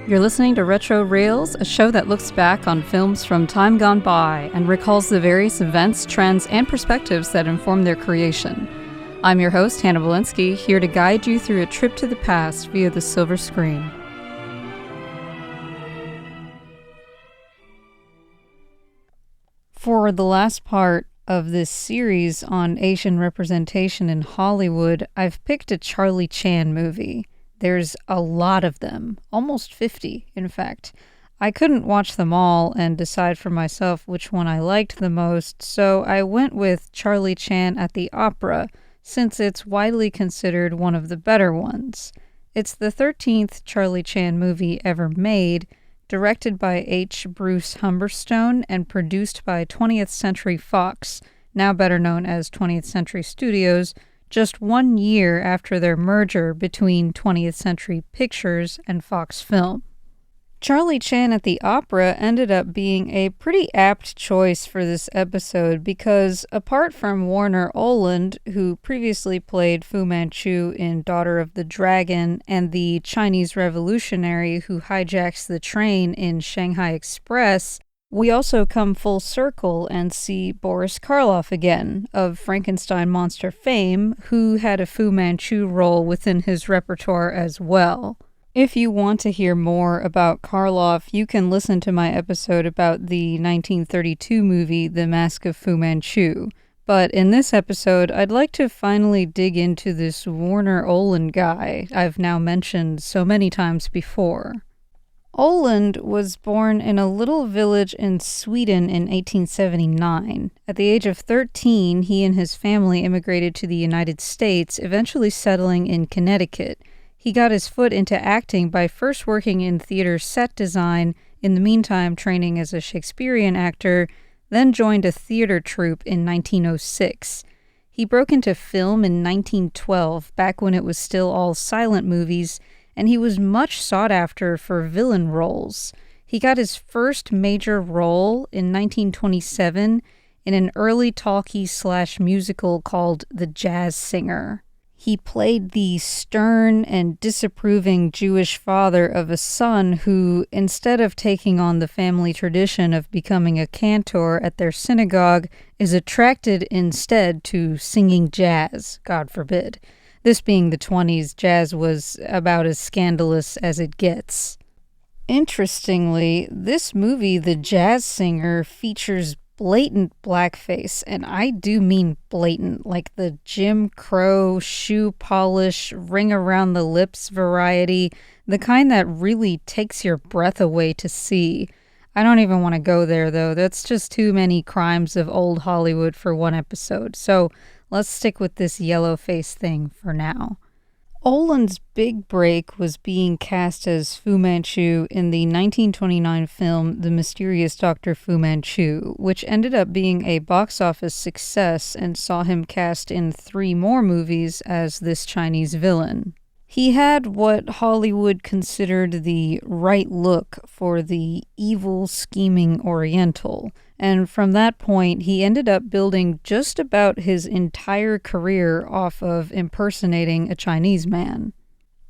You're listening to Retro Reels, a show that looks back on films from time gone by and recalls the various events, trends, and perspectives that informed their creation. I'm your host, Hanna, here to guide you through a trip to the past via the silver screen. For the last part of this series on Asian representation in Hollywood, I've picked a Charlie Chan movie. There's a lot of them, almost 50, in fact. I couldn't watch them all and decide for myself which one I liked the most, so I went with Charlie Chan at the Opera, since it's widely considered one of the better ones. It's the 13th Charlie Chan movie ever made, directed by H. Bruce Humberstone and produced by 20th Century Fox, now better known as 20th Century Studios, just 1 year after their merger between 20th Century Pictures and Fox Film. Charlie Chan at the Opera ended up being a pretty apt choice for this episode because, apart from Warner Oland, who previously played Fu Manchu in Daughter of the Dragon and the Chinese revolutionary who hijacks the train in Shanghai Express, we also come full circle and see Boris Karloff again, of Frankenstein monster fame, who had a Fu Manchu role within his repertoire as well. If you want to hear more about Karloff, you can listen to my episode about the 1932 movie The Mask of Fu Manchu. But in this episode, I'd like to finally dig into this Warner Oland guy I've now mentioned so many times before. Oland was born in a little village in Sweden in 1879. At the age of 13, he and his family immigrated to the United States, eventually settling in Connecticut. He got his foot into acting by first working in theater set design, in the meantime training as a Shakespearean actor, then joined a theater troupe in 1906. He broke into film in 1912, back when it was still all silent movies, and he was much sought after for villain roles. He got his first major role in 1927 in an early talkie/musical called The Jazz Singer. He played the stern and disapproving Jewish father of a son who, instead of taking on the family tradition of becoming a cantor at their synagogue, is attracted instead to singing jazz, God forbid. This being the 20s, jazz was about as scandalous as it gets. Interestingly, this movie, The Jazz Singer, features blatant blackface, and I do mean blatant, like the Jim Crow, shoe polish, ring around the lips variety, the kind that really takes your breath away to see. I don't even want to go there, though. That's just too many crimes of old Hollywood for one episode, so let's stick with this yellowface thing for now. Oland's big break was being cast as Fu Manchu in the 1929 film The Mysterious Dr. Fu Manchu, which ended up being a box office success and saw him cast in 3 more movies as this Chinese villain. He had what Hollywood considered the right look for the evil, scheming Oriental, and from that point, he ended up building just about his entire career off of impersonating a Chinese man.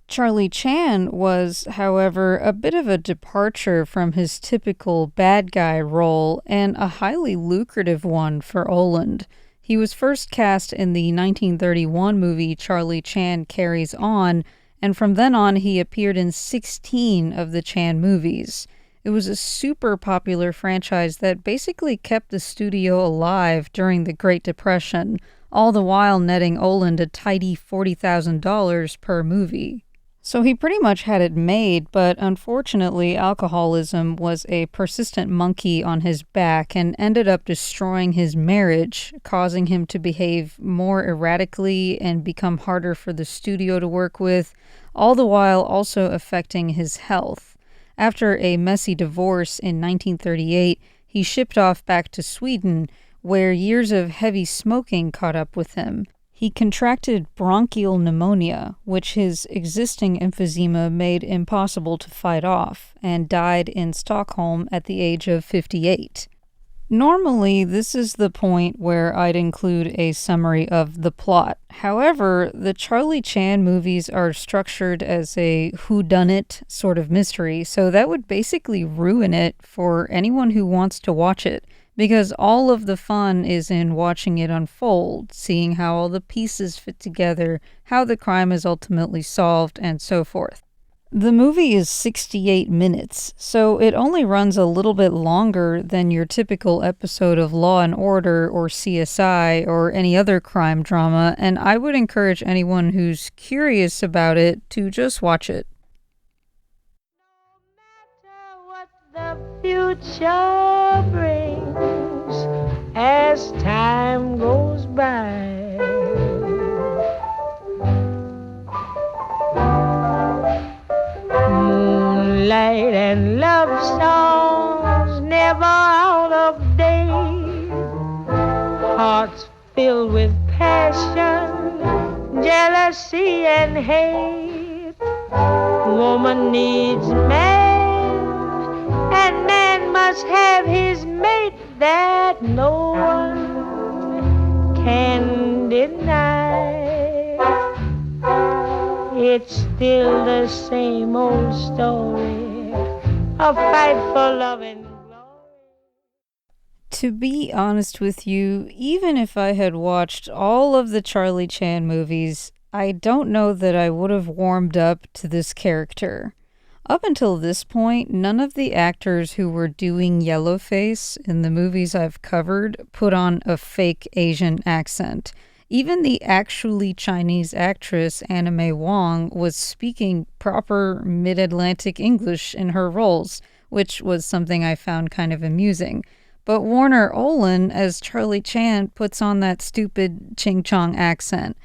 Charlie Chan was, however, a bit of a departure from his typical bad guy role and a highly lucrative one for Oland. He was first cast in the 1931 movie Charlie Chan Carries On, and from then on he appeared in 16 of the Chan movies. It was a super popular franchise that basically kept the studio alive during the Great Depression, all the while netting Oland a tidy $40,000 per movie. So he pretty much had it made, but unfortunately alcoholism was a persistent monkey on his back and ended up destroying his marriage, causing him to behave more erratically and become harder for the studio to work with, all the while also affecting his health. After a messy divorce in 1938, he shipped off back to Sweden, where years of heavy smoking caught up with him. He contracted bronchial pneumonia, which his existing emphysema made impossible to fight off, and died in Stockholm at the age of 58. Normally, this is the point where I'd include a summary of the plot. However, the Charlie Chan movies are structured as a whodunit sort of mystery, so that would basically ruin it for anyone who wants to watch it, because all of the fun is in watching it unfold, seeing how all the pieces fit together, how the crime is ultimately solved, and so forth. The movie is 68 minutes, so it only runs a little bit longer than your typical episode of Law and Order or CSI or any other crime drama, and I would encourage anyone who's curious about it to just watch it. No matter what the future brings as time goes by, moonlight and love songs never out of date, hearts filled with passion, jealousy and hate. Woman needs man, and man must have his mate that no one can deny. It's still the same old story, a fight for love and glory. To be honest with you, even if I had watched all of the Charlie Chan movies, I don't know that I would have warmed up to this character. Up until this point, none of the actors who were doing yellowface in the movies I've covered put on a fake Asian accent. Even the actually Chinese actress Anna May Wong was speaking proper mid-Atlantic English in her roles, which was something I found kind of amusing. But Warner Oland as Charlie Chan puts on that stupid Ching Chong accent.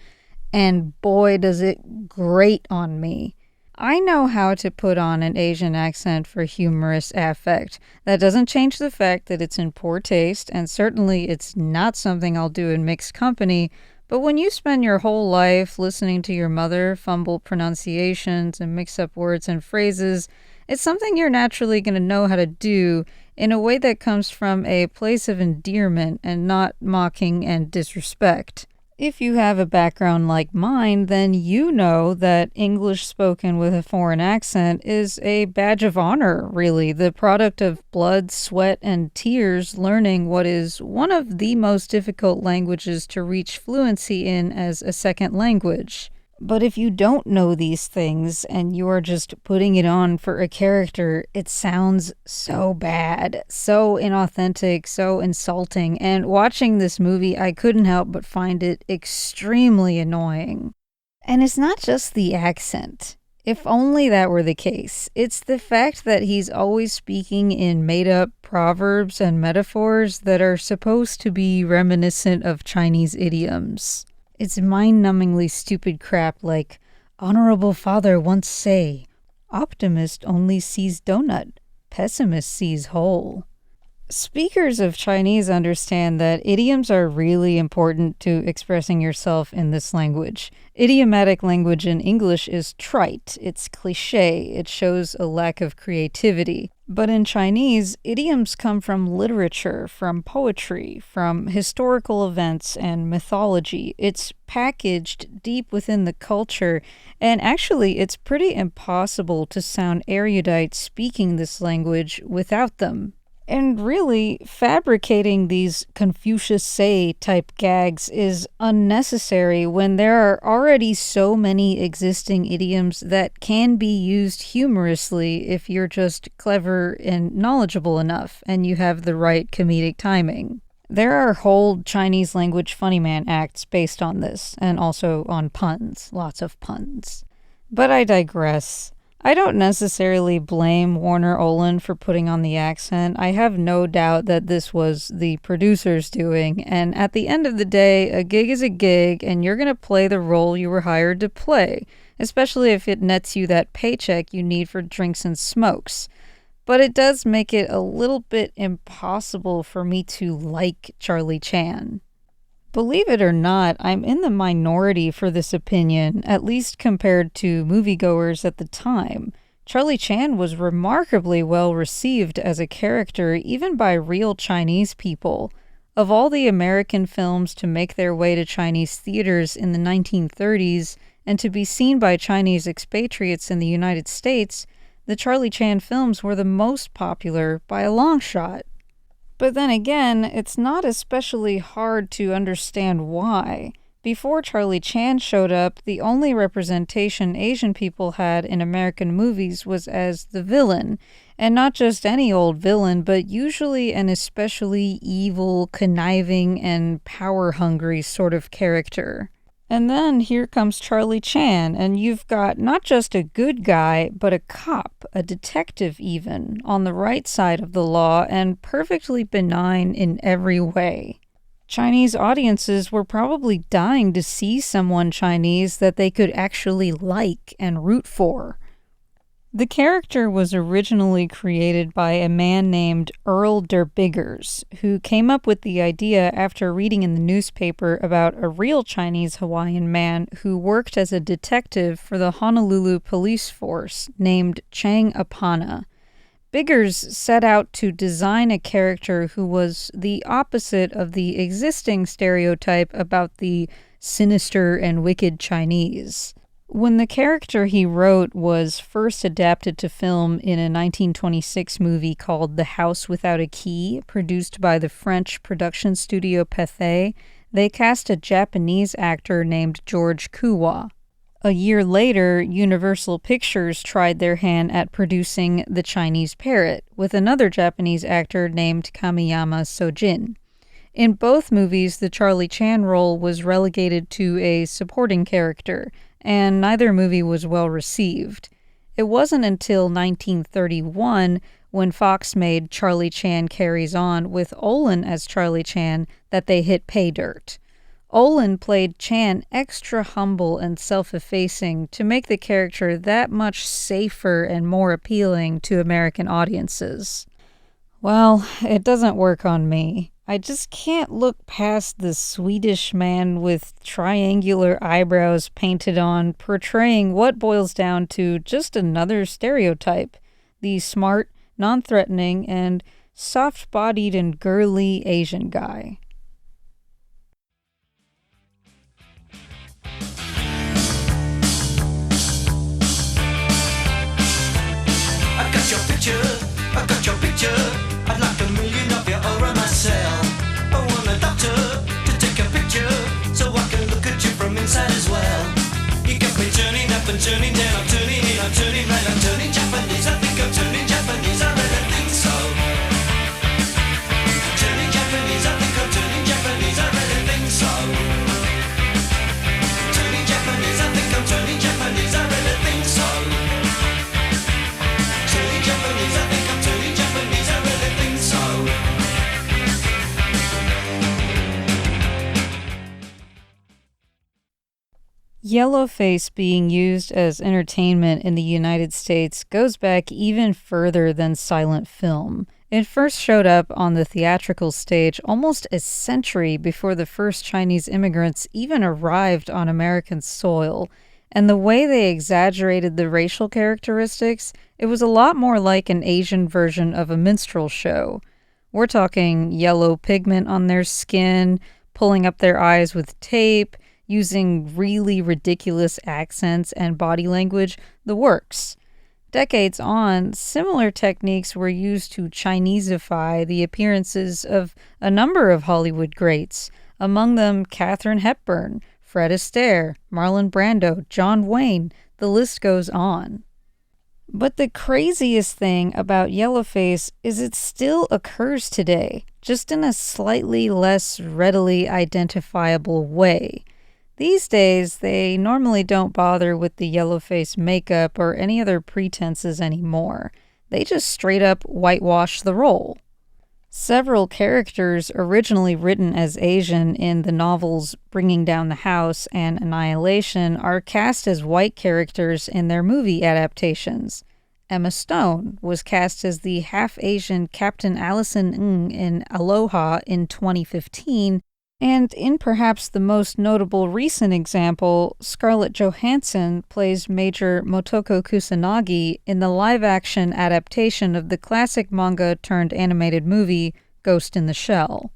And boy, does it grate on me. I know how to put on an Asian accent for humorous affect. That doesn't change the fact that it's in poor taste, and certainly it's not something I'll do in mixed company. But when you spend your whole life listening to your mother fumble pronunciations and mix up words and phrases, it's something you're naturally going to know how to do in a way that comes from a place of endearment and not mocking and disrespect. If you have a background like mine, then you know that English spoken with a foreign accent is a badge of honor, really, the product of blood, sweat, and tears learning what is one of the most difficult languages to reach fluency in as a second language. But if you don't know these things and you are just putting it on for a character, it sounds so bad, so inauthentic, so insulting, and watching this movie, I couldn't help but find it extremely annoying. And it's not just the accent. If only that were the case. It's the fact that he's always speaking in made-up proverbs and metaphors that are supposed to be reminiscent of Chinese idioms. It's mind-numbingly stupid crap like, honorable father once say, optimist only sees donut, pessimist sees hole. Speakers of Chinese understand that idioms are really important to expressing yourself in this language. Idiomatic language in English is trite, it's cliché, it shows a lack of creativity. But in Chinese, idioms come from literature, from poetry, from historical events and mythology. It's packaged deep within the culture, and actually it's pretty impossible to sound erudite speaking this language without them. And really, fabricating these Confucius say type gags is unnecessary when there are already so many existing idioms that can be used humorously if you're just clever and knowledgeable enough and you have the right comedic timing. There are whole Chinese language funny man acts based on this, and also on puns, lots of puns. But I digress. I don't necessarily blame Warner Oland for putting on the accent. I have no doubt that this was the producer's doing, and at the end of the day, a gig is a gig, and you're going to play the role you were hired to play, especially if it nets you that paycheck you need for drinks and smokes. But it does make it a little bit impossible for me to like Charlie Chan. Believe it or not, I'm in the minority for this opinion, at least compared to moviegoers at the time. Charlie Chan was remarkably well received as a character, even by real Chinese people. Of all the American films to make their way to Chinese theaters in the 1930s and to be seen by Chinese expatriates in the United States, the Charlie Chan films were the most popular by a long shot. But then again, it's not especially hard to understand why. Before Charlie Chan showed up, the only representation Asian people had in American movies was as the villain. And not just any old villain, but usually an especially evil, conniving, and power-hungry sort of character. And then here comes Charlie Chan, and you've got not just a good guy, but a cop, a detective even, on the right side of the law and perfectly benign in every way. Chinese audiences were probably dying to see someone Chinese that they could actually like and root for. The character was originally created by a man named Earl Der Biggers, who came up with the idea after reading in the newspaper about a real Chinese Hawaiian man who worked as a detective for the Honolulu police force named Chang Apana. Biggers set out to design a character who was the opposite of the existing stereotype about the sinister and wicked Chinese. When the character he wrote was first adapted to film in a 1926 movie called The House Without a Key, produced by the French production studio Pathé, they cast a Japanese actor named George Kuwa. A year later, Universal Pictures tried their hand at producing The Chinese Parrot, with another Japanese actor named Kamiyama Sojin. In both movies, the Charlie Chan role was relegated to a supporting character, and neither movie was well received. It wasn't until 1931, when Fox made Charlie Chan Carries On with Oland as Charlie Chan, that they hit pay dirt. Oland played Chan extra humble and self-effacing to make the character that much safer and more appealing to American audiences. Well, it doesn't work on me. I just can't look past the Swedish man with triangular eyebrows painted on, portraying what boils down to just another stereotype: the smart, non-threatening, and soft-bodied and girly Asian guy. I got your picture, I'd like a million of you around myself. I want a doctor to take a picture, so I can look at you from inside as well. You got me turning up and turning down, I'm turning in, I'm turning right, I'm turning Japanese, I think I'm turning Japanese, I really think so. Turning Japanese, I think I'm turning Japanese, I really think so. Turning Japanese, I think I'm turning Japanese, I really think so. Turning Japanese, I think I'm turning Japanese, I really think so. Yellowface being used as entertainment in the United States goes back even further than silent film. It first showed up on the theatrical stage almost a century before the first Chinese immigrants even arrived on American soil. And the way they exaggerated the racial characteristics, it was a lot more like an Asian version of a minstrel show. We're talking yellow pigment on their skin, pulling up their eyes with tape, using really ridiculous accents and body language, the works. Decades on, similar techniques were used to Chinesify the appearances of a number of Hollywood greats, among them Katharine Hepburn, Fred Astaire, Marlon Brando, John Wayne, the list goes on. But the craziest thing about Yellowface is it still occurs today, just in a slightly less readily identifiable way. These days, they normally don't bother with the yellowface makeup or any other pretenses anymore. They just straight up whitewash the role. Several characters originally written as Asian in the novels Bringing Down the House and Annihilation are cast as white characters in their movie adaptations. Emma Stone was cast as the half-Asian Captain Allison Ng in Aloha in 2015, And in perhaps the most notable recent example, Scarlett Johansson plays Major Motoko Kusanagi in the live-action adaptation of the classic manga-turned-animated movie Ghost in the Shell.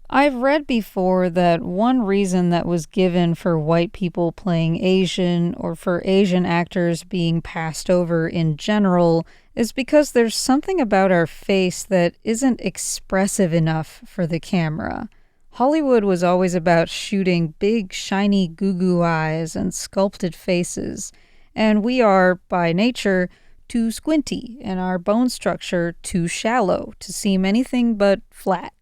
I've read before that one reason that was given for white people playing Asian or for Asian actors being passed over in general is because there's something about our face that isn't expressive enough for the camera. Hollywood was always about shooting big, shiny goo-goo eyes and sculpted faces, and we are, by nature, too squinty and our bone structure too shallow to seem anything but flat.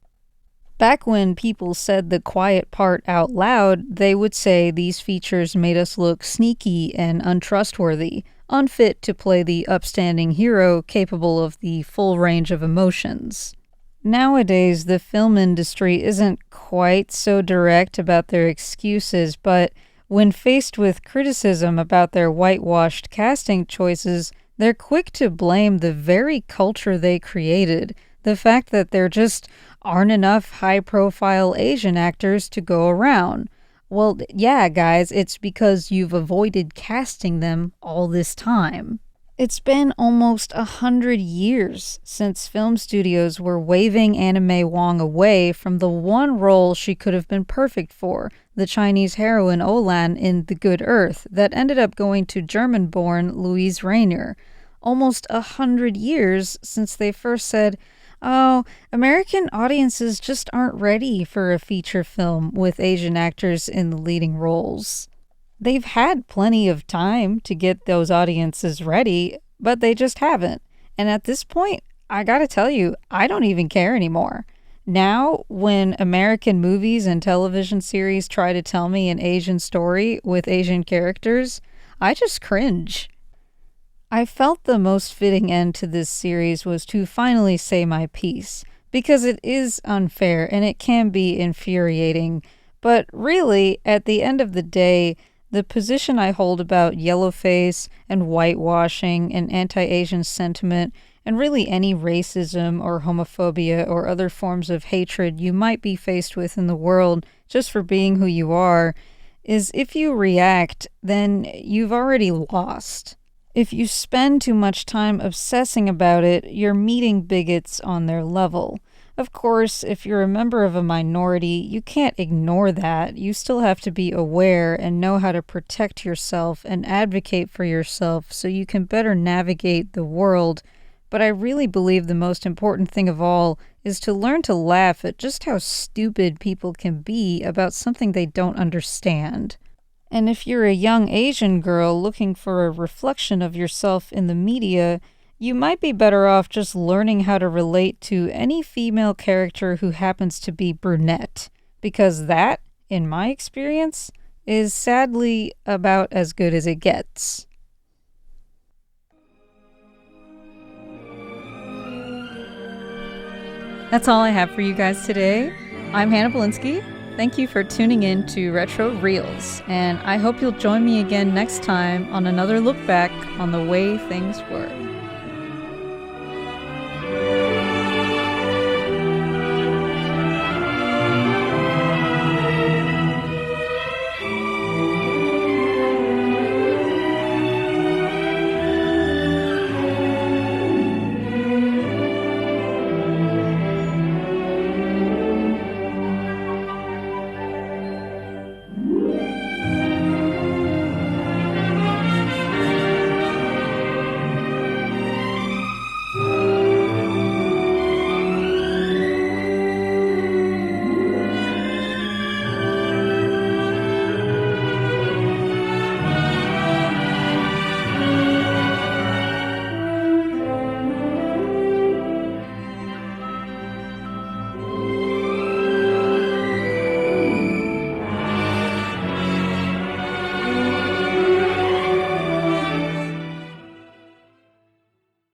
Back when people said the quiet part out loud, they would say these features made us look sneaky and untrustworthy, unfit to play the upstanding hero capable of the full range of emotions. Nowadays, the film industry isn't quite so direct about their excuses, but when faced with criticism about their whitewashed casting choices, they're quick to blame the very culture they created, the fact that there just aren't enough high-profile Asian actors to go around. Well, yeah, guys, it's because you've avoided casting them all this time. It's been almost 100 years since film studios were waving Anna May Wong away from the one role she could have been perfect for, the Chinese heroine Oland in The Good Earth, that ended up going to German-born Louise Rainer. Almost 100 years since they first said, "Oh, American audiences just aren't ready for a feature film with Asian actors in the leading roles." They've had plenty of time to get those audiences ready, but they just haven't. And at this point, I gotta tell you, I don't even care anymore. Now, when American movies and television series try to tell me an Asian story with Asian characters, I just cringe. I felt the most fitting end to this series was to finally say my piece, because it is unfair and it can be infuriating. But really, at the end of the day, the position I hold about yellowface and whitewashing and anti-Asian sentiment and really any racism or homophobia or other forms of hatred you might be faced with in the world just for being who you are is if you react, then you've already lost. If you spend too much time obsessing about it, you're meeting bigots on their level. Of course, if you're a member of a minority, you can't ignore that. You still have to be aware and know how to protect yourself and advocate for yourself so you can better navigate the world. But I really believe the most important thing of all is to learn to laugh at just how stupid people can be about something they don't understand. And if you're a young Asian girl looking for a reflection of yourself in the media, you might be better off just learning how to relate to any female character who happens to be brunette, because that, in my experience, is sadly about as good as it gets. That's all I have for you guys today. I'm Hanna Belinsky. Thank you for tuning in to Retro Reels, and I hope you'll join me again next time on another look back on the way things were.